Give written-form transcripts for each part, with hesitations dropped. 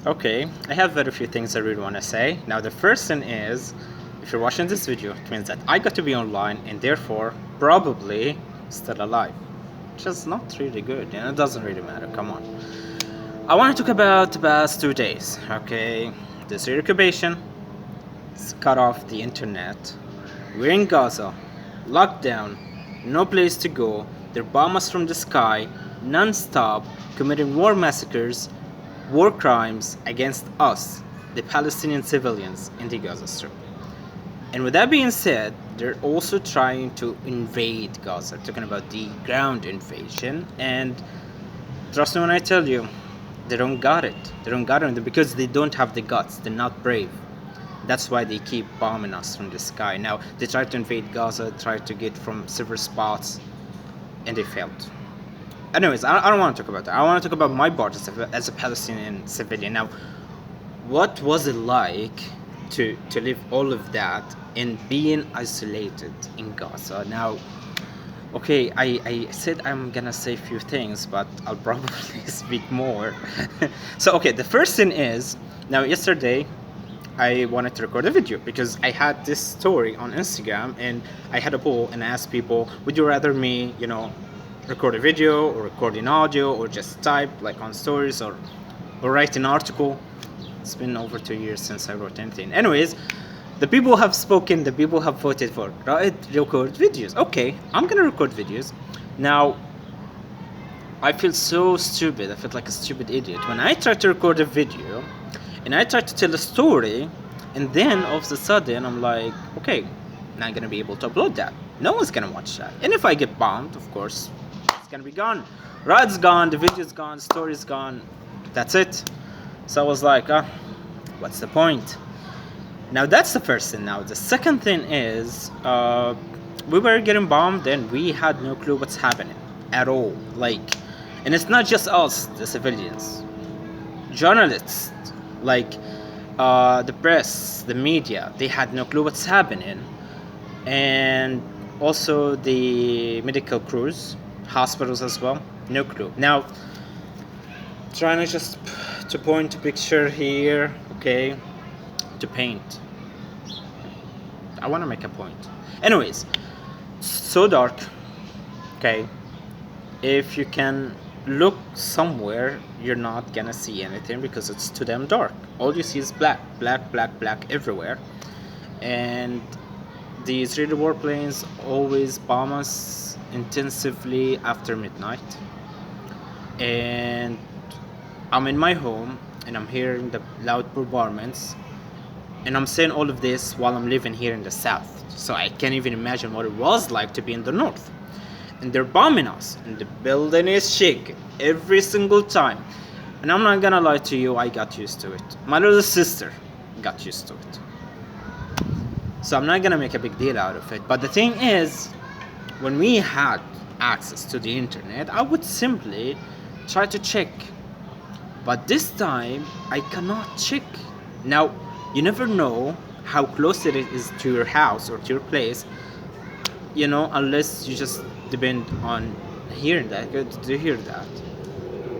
Okay, I have very few things I really want to say. Now, the first thing is, if you're watching this video, it means that I got to be online and therefore probably still alive. Which is not really good, it doesn't really matter, come on. I want to talk about the past 2 days, okay? This reoccupation, it's cut off the internet. We're in Gaza, lockdown, no place to go, they're bomb us from the sky, non-stop, committing war massacres, war crimes against us, the Palestinian civilians in the Gaza Strip. And with that being said, they're also trying to invade Gaza, talking about the ground invasion. And trust me when I tell you, they don't got it. They don't got it because they don't have the guts. They're not brave. That's why they keep bombing us from the sky. Now, they tried to invade Gaza, tried to get from several spots, and they failed. Anyways, I don't want to talk about that. I want to talk about my part as a Palestinian civilian. Now, what was it like to live all of that and being isolated in Gaza? Now, okay, I said I'm gonna say a few things, but I'll probably speak more. So, okay, the first thing is, now yesterday, I wanted to record a video because I had this story on Instagram and I had a poll and I asked people, would you rather me, record a video or record an audio or just type like on stories or write an article? It's been over 2 years since I wrote anything. Anyways, the people have spoken, the people have voted for record videos. Okay, I'm gonna record videos. Now, I feel so stupid. I feel like a stupid idiot when I try to record a video and I try to tell a story, and then all of a sudden I'm like, okay, not gonna be able to upload that. No one's gonna watch that. And if I get bombed, of course, it's gonna be gone. Rod's gone, the video's gone, story's gone. That's it. So I was like, what's the point? Now that's the first thing. Now the second thing is, we were getting bombed and we had no clue what's happening at all. And it's not just us, the civilians, journalists, the press, the media, they had no clue what's happening. And also the medical crews, hospitals as well, no clue. Now, trying to just to point a picture here, okay, to paint. I want to make a point. Anyways, so dark, okay. If you can look somewhere, you're not gonna see anything because it's too damn dark. All you see is black everywhere. And the Israeli warplanes always bomb us intensively after midnight. And I'm in my home and I'm hearing the loud bombardments. And I'm saying all of this while I'm living here in the south. So I can't even imagine what it was like to be in the north. And they're bombing us, and the building is shaking every single time. And I'm not gonna lie to you, I got used to it. My little sister got used to it. So I'm not gonna make a big deal out of it. But the thing is, when we had access to the internet, I would simply try to check. But this time, I cannot check. Now, you never know how close it is to your house or to your place, unless you just depend on hearing that, to hear that.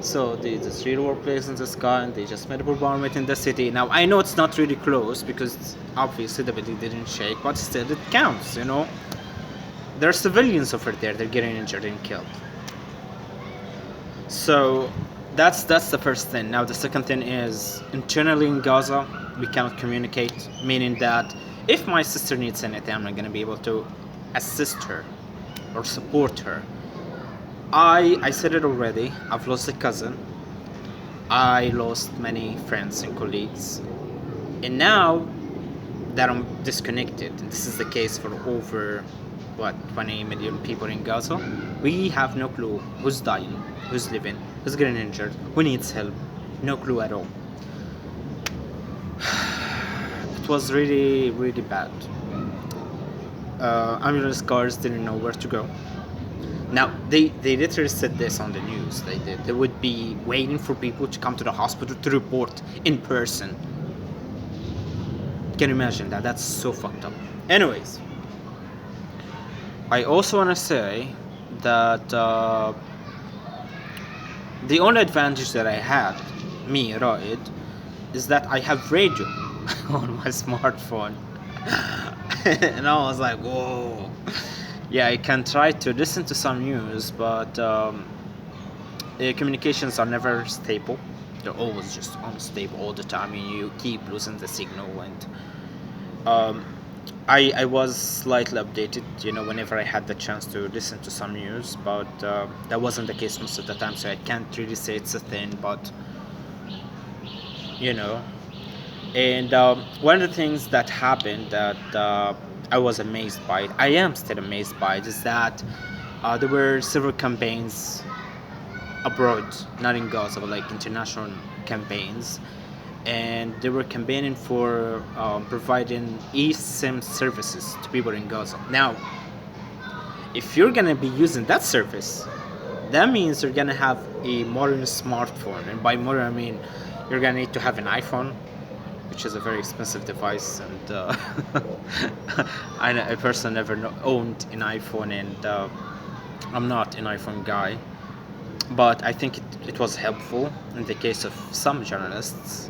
So the street workplace in the sky, and they just made a bombardment in the city. Now I know it's not really close because obviously the building didn't shake, but still it counts. There are civilians over there. They're getting injured and killed. So that's the first thing. Now the second thing is, internally in Gaza we cannot communicate, meaning that if my sister needs anything, I'm not going to be able to assist her or support her. I said it already, I've lost a cousin, I lost many friends and colleagues, and now that I'm disconnected, and this is the case for over 20 million people in Gaza, we have no clue who's dying, who's living, who's getting injured, who needs help. No clue at all. It was really, really bad. Ambulance cars didn't know where to go. Now, they literally said this on the news. They would be waiting for people to come to the hospital to report in person. Can you imagine that? That's so fucked up. Anyways, I also want to say that the only advantage that I had, me, Raed, is that I have radio on my smartphone. And I was like, whoa. Yeah, I can try to listen to some news, but communications are never stable. They're always just unstable all the time, and you keep losing the signal. And um, I was slightly updated, whenever I had the chance to listen to some news, but that wasn't the case most of the time, so I can't really say it's a thing, but you know. And one of the things that happened that I was amazed by it, I am still amazed by it, is that there were several campaigns abroad, not in Gaza, but like international campaigns, and they were campaigning for providing eSIM services to people in Gaza. Now, if you're gonna be using that service, that means you're gonna have a modern smartphone, and by modern I mean you're gonna need to have an iPhone, which is a very expensive device, and I personally never owned an iPhone, and I'm not an iPhone guy, but I think it was helpful in the case of some journalists,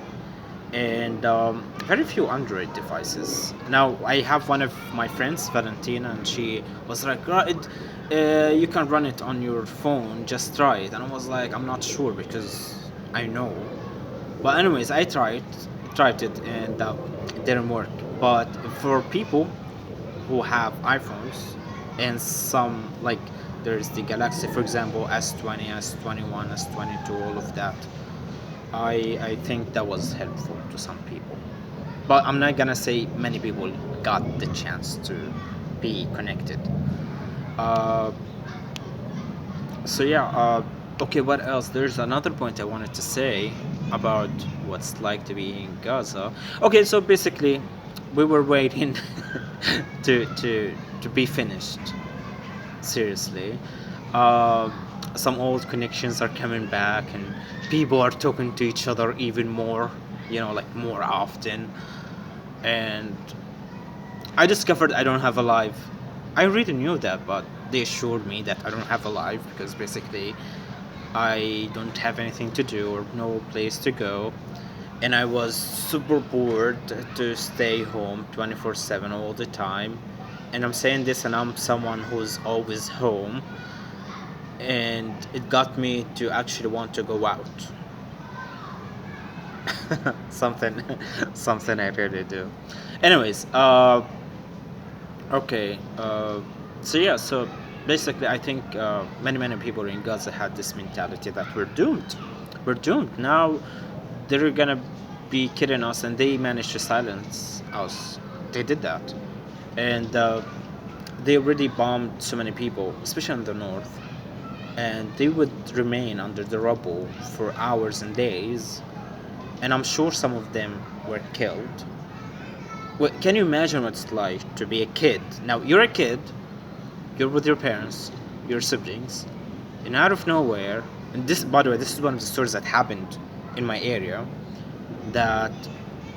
and very few Android devices. Now, I have one of my friends, Valentina, and she was like, right, you can run it on your phone, just try it. And I was like, I'm not sure because I know. But anyways, I tried it, and it didn't work. But for people who have iPhones and some, like, there's the Galaxy, for example, S20, S21, S22, all of that, I think that was helpful to some people. But I'm not gonna say many people got the chance to be connected. Uh, so yeah, okay, what else? There's another point I wanted to say about what's like to be in Gaza. Okay, so basically, we were waiting to be finished. Seriously, uh, some old connections are coming back, and people are talking to each other even more. Like more often. And I discovered I don't have a life. I already knew that, but they assured me that I don't have a life because basically I don't have anything to do or no place to go. And I was super bored to stay home 24/7 all the time. And I'm saying this, and I'm someone who's always home. And it got me to actually want to go out. something, something I really do. Anyways, okay. So yeah, so basically, I think many people in Gaza had this mentality that we're doomed. We're doomed. Now they're gonna be killing us, and they managed to silence us. They did that, and they already bombed so many people, especially in the north, and they would remain under the rubble for hours and days. And I'm sure some of them were killed. Well, can you imagine what it's like to be a kid? Now, you're a kid, you're with your parents, your siblings, and out of nowhere, and this, by the way, this is one of the stories that happened in my area, that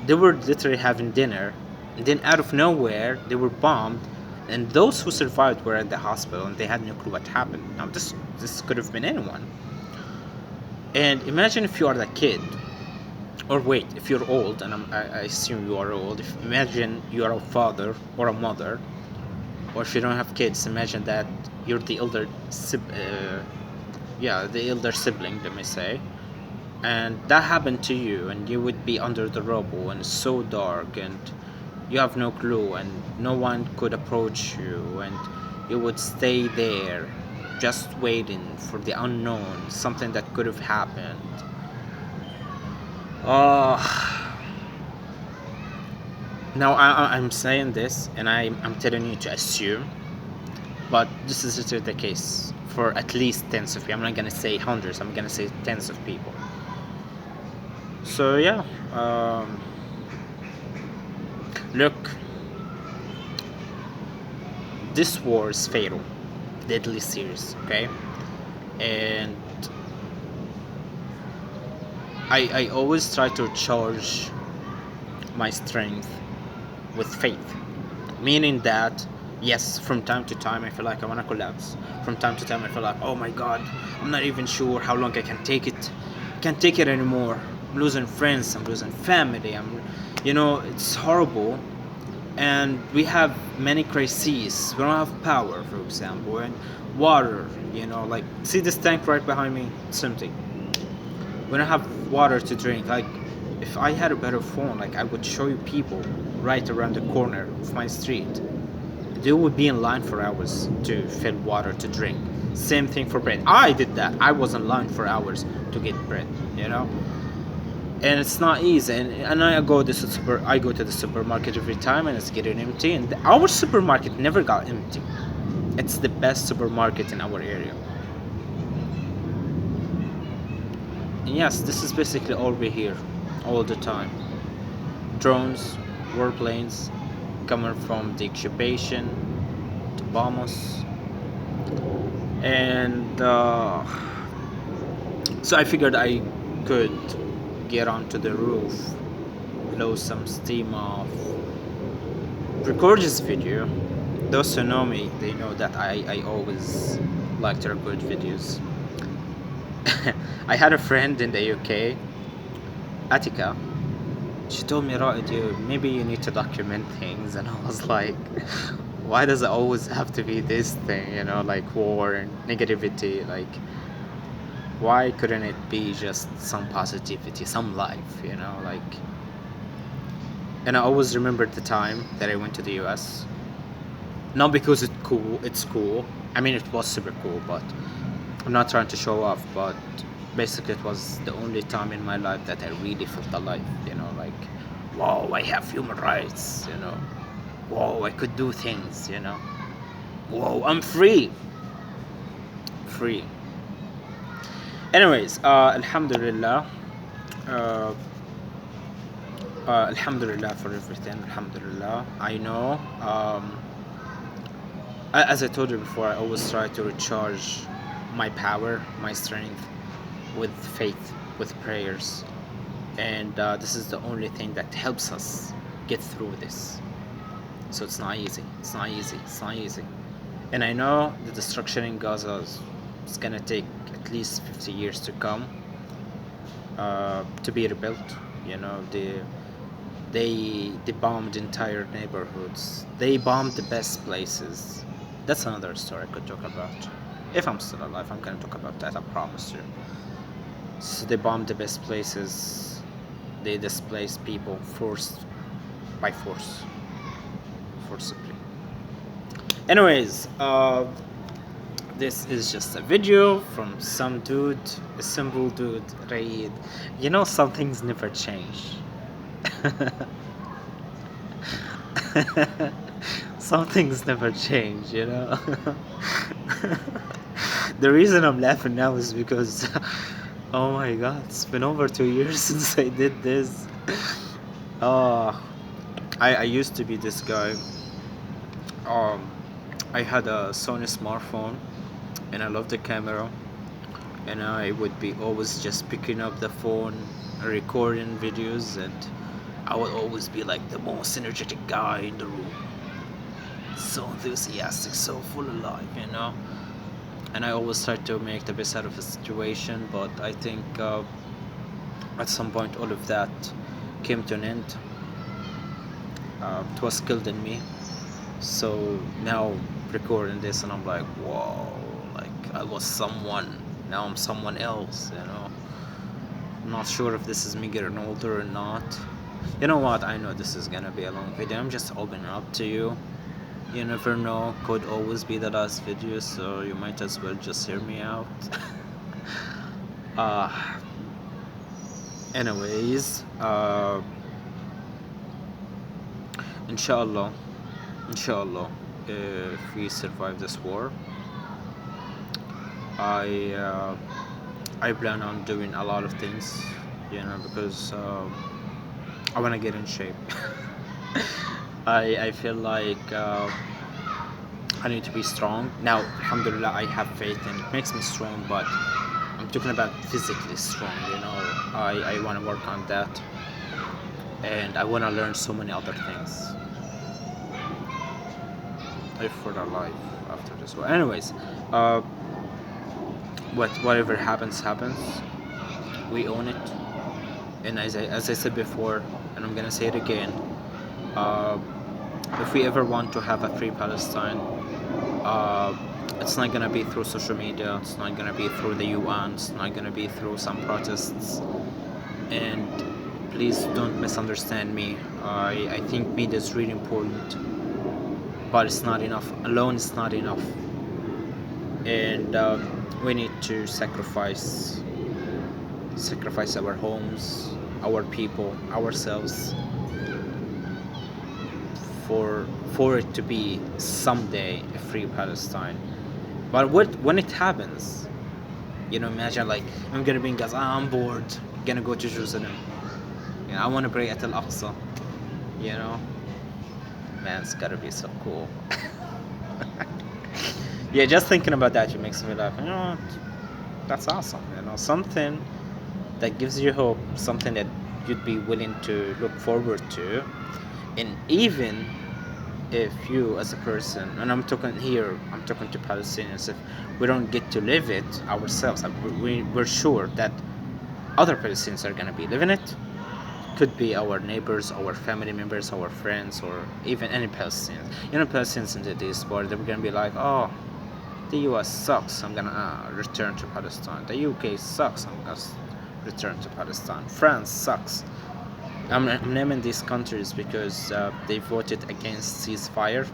they were literally having dinner, and then out of nowhere, they were bombed, and those who survived were at the hospital, and they had no clue what happened. Now, this could have been anyone. And imagine if you are that kid, or wait, if you're old, and I assume you are old, imagine you are a father or a mother, or if you don't have kids, imagine that you're the the elder sibling, let me say, and that happened to you, and you would be under the rubble, and it's so dark, and you have no clue, and no one could approach you, and you would stay there, just waiting for the unknown, something that could have happened. Uh, Now I'm saying this, and I'm telling you to assume, but this is just the case for at least tens of people. I'm not gonna say hundreds. I'm gonna say tens of people. So yeah, look, this war is fatal, deadly serious. Okay, and I always try to charge my strength with faith, meaning that yes, from time to time I feel like I want to collapse. From time to time I feel like, oh my god, I'm not even sure how long I can take it. Can't take it anymore. I'm losing friends, I'm losing family, it's horrible. And we have many crises. We don't have power, for example, and water, like, see this tank right behind me? It's empty. We don't have water to drink. Like, if I had a better phone, like, I would show you people right around the corner of my street. They would be in line for hours to fill water to drink. Same thing for bread. I did that. I was in line for hours to get bread, and it's not easy. And I go to the supermarket every time, and it's getting empty. And our supermarket never got empty. It's the best supermarket in our area. And yes, this is basically all we hear all the time. Drones, warplanes coming from the occupation to bomb us. And so I figured I could get onto the roof, blow some steam off, record this video. Those who know me, they know that I always like to record videos. I had a friend in the UK, Attica. She told me, Ra'id, maybe you need to document things. And I was like, why does it always have to be this thing, like war and negativity? Like, why couldn't it be just some positivity, some life, like. And I always remembered the time that I went to the US. Not because it's cool. I mean, it was super cool, but I'm not trying to show off, but basically it was the only time in my life that I really felt alive, like, wow, I have human rights, whoa, I could do things, whoa, I'm free. Anyways, alhamdulillah, alhamdulillah for everything. Alhamdulillah. I know, as I told you before, I always try to recharge my power, my strength, with faith, with prayers. And this is the only thing that helps us get through this. So it's not easy. And I know the destruction in Gaza is gonna take at least 50 years to come, to be rebuilt. They bombed entire neighborhoods. They bombed the best places. That's another story I could talk about. If I'm still alive, I'm gonna talk about that, I promise you. So they bombed the best places. They displaced people by force. Forcibly. Anyways, this is just a video from some dude, a simple dude, Raid. Some things never change. Some things never change, The reason I'm laughing now is because, oh my god, it's been over 2 years since I did this. I used to be this guy. I had a Sony smartphone, and I loved the camera, and I would be always just picking up the phone, recording videos, and I would always be like the most energetic guy in the room, so enthusiastic, so full of life, and I always tried to make the best out of the situation. But I think at some point all of that came to an end. It was killed in me. So now recording this, and I'm like, whoa, like I was someone, now I'm someone else, I'm not sure if this is me getting older or not. You know what, I know this is gonna be a long video. I'm just opening up to you. You never know, could always be the last video, so you might as well just hear me out. Anyways, inshallah, if we survive this war, I plan on doing a lot of things, because I want to get in shape. I feel like I need to be strong. Now, alhamdulillah, I have faith and it makes me strong, but I'm talking about physically strong, I want to work on that, and I want to learn so many other things. If we're alive after this war. Anyways, whatever happens, we own it, And as I said before, and I'm gonna say it again, uh, if we ever want to have a free Palestine, uh, it's not gonna be through social media. It's not gonna be through the UN. It's not gonna be through some protests. And please don't misunderstand me. I think media is really important, but it's not enough. Alone, it's not enough. And we need to sacrifice our homes, our people, ourselves for for it to be someday a free Palestine. But when it happens, imagine like I'm gonna be in Gaza, I'm bored, gonna go to Jerusalem. I want to pray at Al Aqsa. You know, man, it's gotta be so cool. Yeah, just thinking about that, it makes me laugh. That's awesome. Something that gives you hope, something that you'd be willing to look forward to, and even if you as a person, and I'm talking to Palestinians, if we don't get to live it ourselves, we're sure that other Palestinians are gonna be living it. Could be our neighbors, our family members, our friends, or even any Palestinians. Palestinians in the diaspora, they're gonna be like, oh, the US sucks, I'm gonna return to Palestine. The UK sucks, I'm gonna return to Palestine. France sucks. I'm naming these countries because they voted against ceasefire,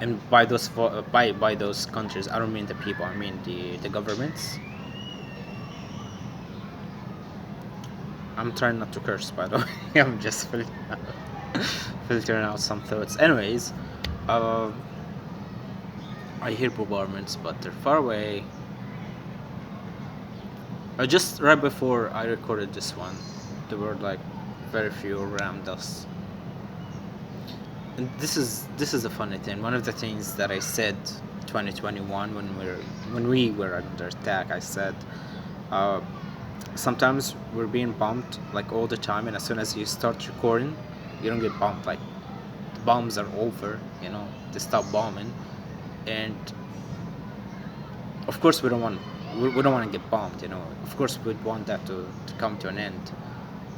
and by those countries, I don't mean the people. I mean the governments. I'm trying not to curse, by the way. I'm just filtering out some thoughts. Anyways, uh, I hear bombardments, but they're far away. Just right before I recorded this one, there were like very few around us. And this is a funny thing. One of the things that I said 2021 when we were under attack, I said uh, sometimes we're being bombed like all the time, and as soon as you start recording, you don't get bombed. Like the bombs are over, they stop bombing, and of course we don't want to get bombed. Of course we'd want that to come to an end,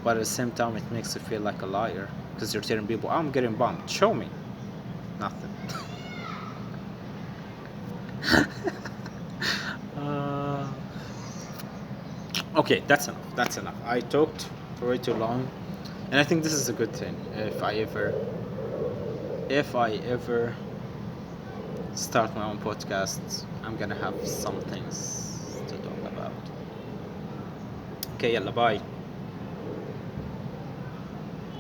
but at the same time it makes you feel like a liar because you're telling people, I'm getting bombed, show me. Nothing. uh, okay, that's enough. I talked for way too long, and I think this is a good thing. If I ever start my own podcast, I'm gonna have some things to talk about. Okay, yalla, bye.